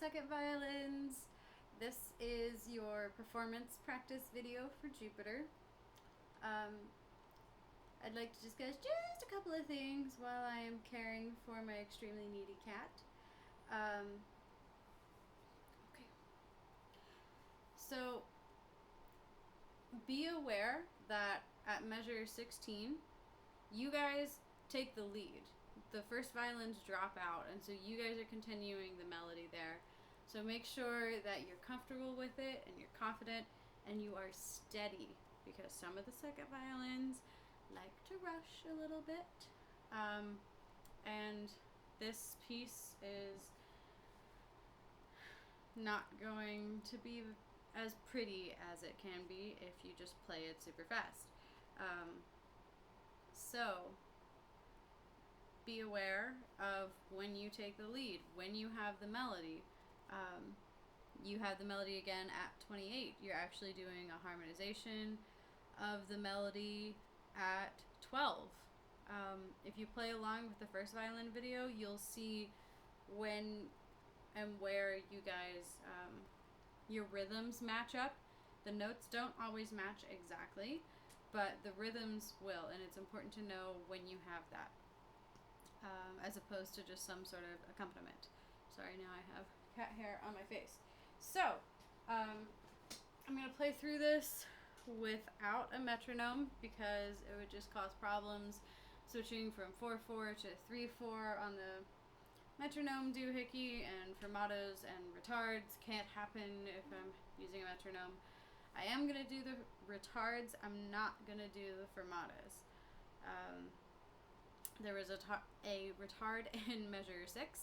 second violins. This is your performance practice video for Jupiter. I'd like to discuss just a couple of things while I am caring for my extremely needy cat. Okay. So, be aware that at measure 16, you guys take the lead. The first violins drop out, and so you guys are continuing the melody there. So make sure that you're comfortable with it and you're confident and you are steady, because some of the second violins like to rush a little bit. And this piece is not going to be as pretty as it can be if you just play it super fast. So be aware of when you take the lead, when you have the melody. You have the melody again at 28. You're actually doing a harmonization of the melody at 12. If you play along with the first violin video, you'll see when and where you guys, your rhythms match up. The notes don't always match exactly, but the rhythms will, and it's important to know when you have that, as opposed to just some sort of accompaniment. Sorry, now I have cat hair on my face. So, I'm going to play through this without a metronome because it would just cause problems switching from 4/4 to 3/4 on the metronome doohickey, and fermatos and retards can't happen if I'm using a metronome. I am going to do the retards. I'm not going to do the fermatas. There was a retard in measure 6,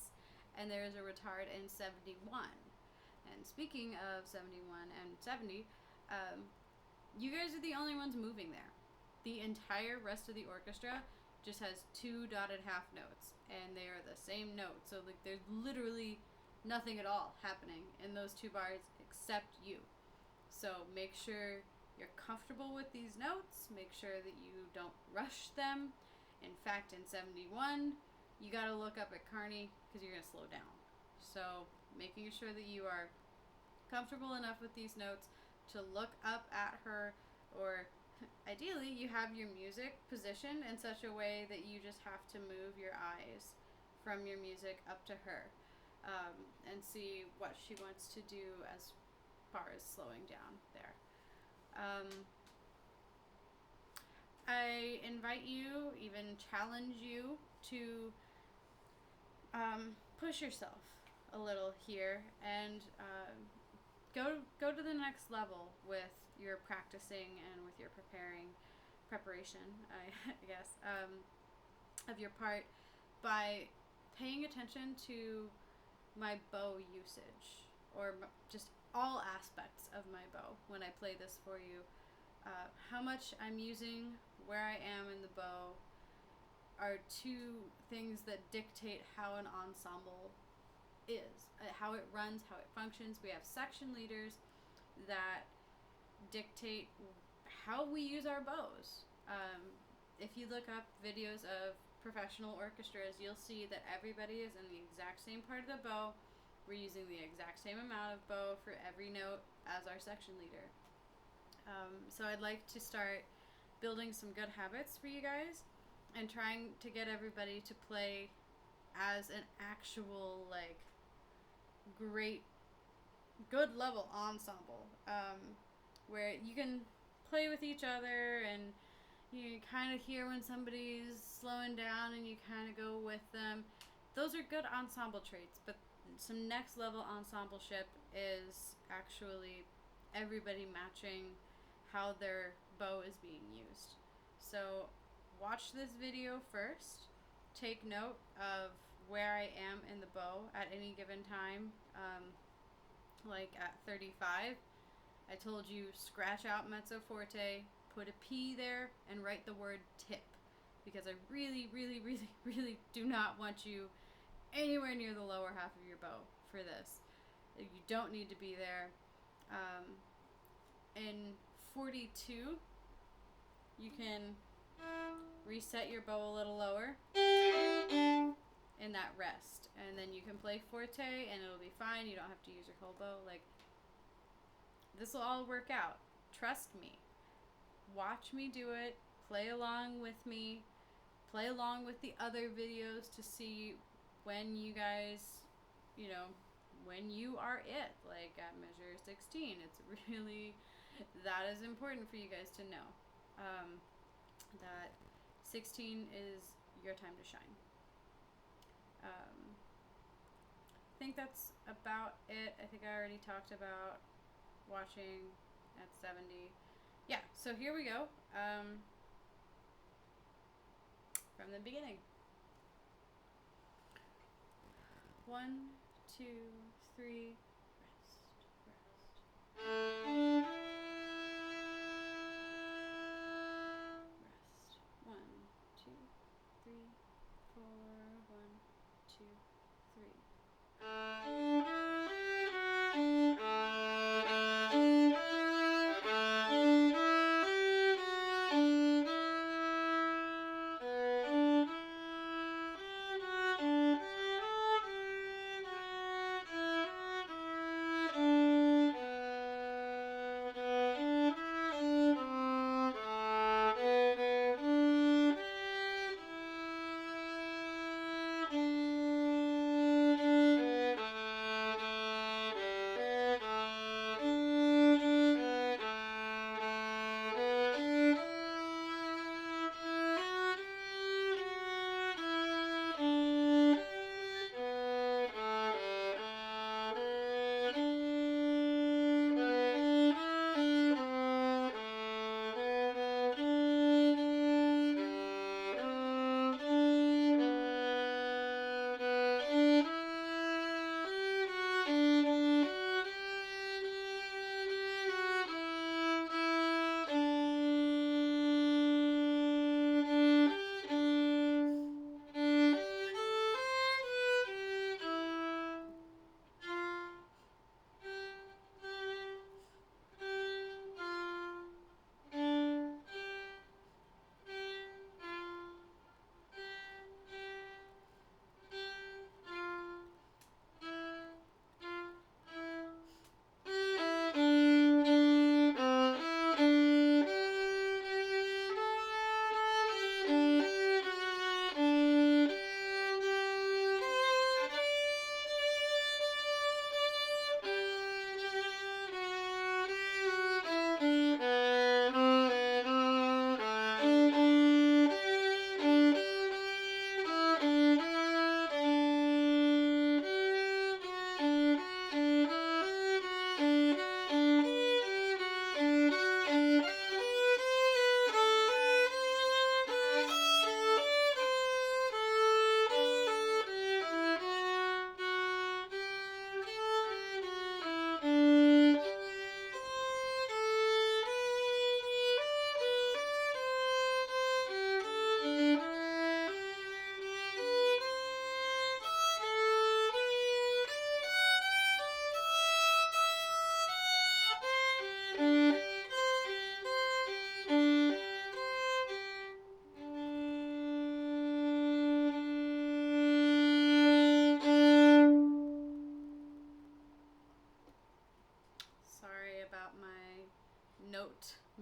and there is a retard in 71. And speaking of 71 and 70, you guys are the only ones moving there. The entire rest of the orchestra just has 2 dotted half notes, and they are the same note. So like, there's literally nothing at all happening in those 2 bars except you. So make sure you're comfortable with these notes. Make sure that you don't rush them. In fact, in 71, you got to look up at Carney because you're going to slow down. So making sure that you are comfortable enough with these notes to look up at her, or ideally you have your music positioned in such a way that you just have to move your eyes from your music up to her, and see what she wants to do as far as slowing down there. I invite you, even challenge you to push yourself a little here and go to the next level with your practicing and with your preparation, I guess, of your part, by paying attention to my bow usage, or just all aspects of my bow when I play this for you. How much I'm using, where I am in the bow, are 2 things that dictate how an ensemble is, how it runs, how it functions. We have section leaders that dictate how we use our bows. If you look up videos of professional orchestras, you'll see that everybody is in the exact same part of the bow. We're using the exact same amount of bow for every note as our section leader. So I'd like to start building some good habits for you guys and trying to get everybody to play as an actual, like, good level ensemble, where you can play with each other and you kind of hear when somebody's slowing down and you kind of go with them. Those are good ensemble traits, but some next level ensembleship is actually everybody matching how their bow is being used. So watch this video first, take note of where I am in the bow at any given time. Like at 35, I told you scratch out mezzo forte, put a P there, and write the word tip, because I really, really, really, really do not want you anywhere near the lower half of your bow for this. You don't need to be there. In 42, you can reset your bow a little lower. in that rest, and then you can play forte and it'll be fine. You don't have to use your whole bow. Like, this will all work out. Trust me. Watch me do it. Play along with me. Play along with the other videos to see when you guys, you know, when you are it. Like at measure 16, it's really, that is important for you guys to know. That 16 is your time to shine. I think that's about it. I think I already talked about watching at 70. Yeah, so here we go. From the beginning. 1, 2, 3, rest, rest. Rest. 1, 2, 3, 4, 1, 2, 3.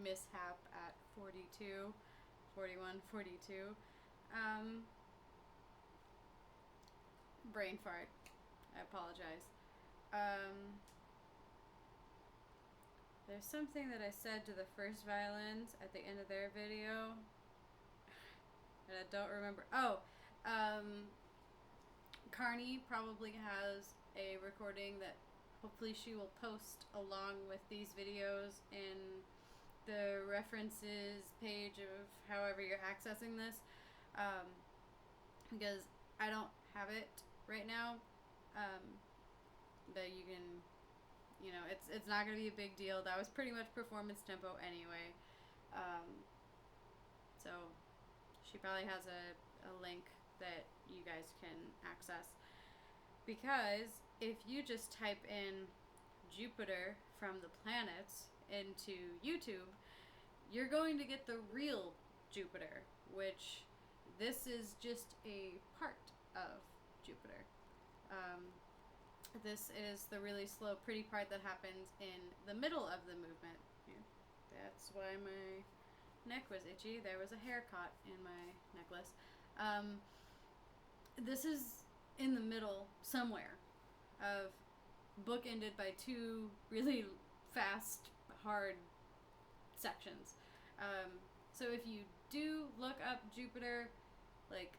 Mishap at 42, 41, 42. Brain fart. I apologize. There's something that I said to the first violins at the end of their video, and I don't remember. Carney probably has a recording that hopefully she will post along with these videos in the references page of however you're accessing this, because I don't have it right now, but you can, you know, it's not going to be a big deal. That was pretty much performance tempo anyway, so she probably has a link that you guys can access, because if you just type in Jupiter from the planets into YouTube, you're going to get the real Jupiter, which this is just a part of Jupiter. This is the really slow, pretty part that happens in the middle of the movement. Here. That's why my neck was itchy. There was a hair caught in my necklace. This is in the middle somewhere of bookended by two really fast, hard sections. So if you do look up Jupiter, like,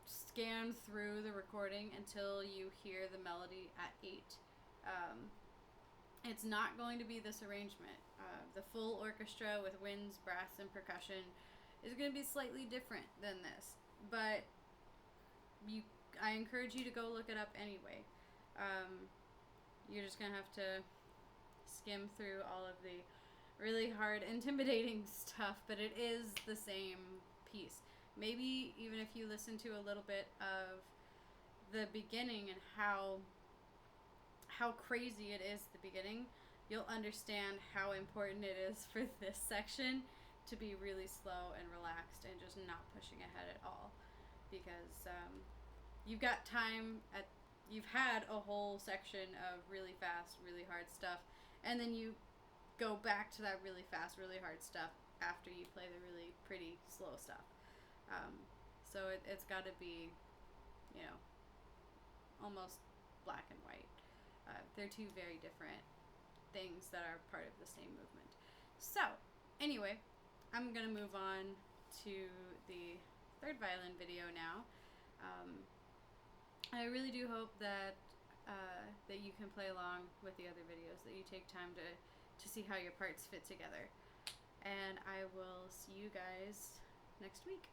scan through the recording until you hear the melody at 8. It's not going to be this arrangement. The full orchestra with winds, brass, and percussion is going to be slightly different than this, but I encourage you to go look it up anyway. You're just going to have to skim through all of the really hard, intimidating stuff, but it is the same piece. Maybe even if you listen to a little bit of the beginning and how crazy it is at the beginning, you'll understand how important it is for this section to be really slow and relaxed and just not pushing ahead at all. Because you've got time you've had a whole section of really fast, really hard stuff, and then you go back to that really fast, really hard stuff after you play the really pretty slow stuff. So it's got to be, almost black and white. They're two very different things that are part of the same movement. So, anyway, I'm going to move on to the third violin video now. I really do hope that that you can play along with the other videos, that you take time to see how your parts fit together. And I will see you guys next week.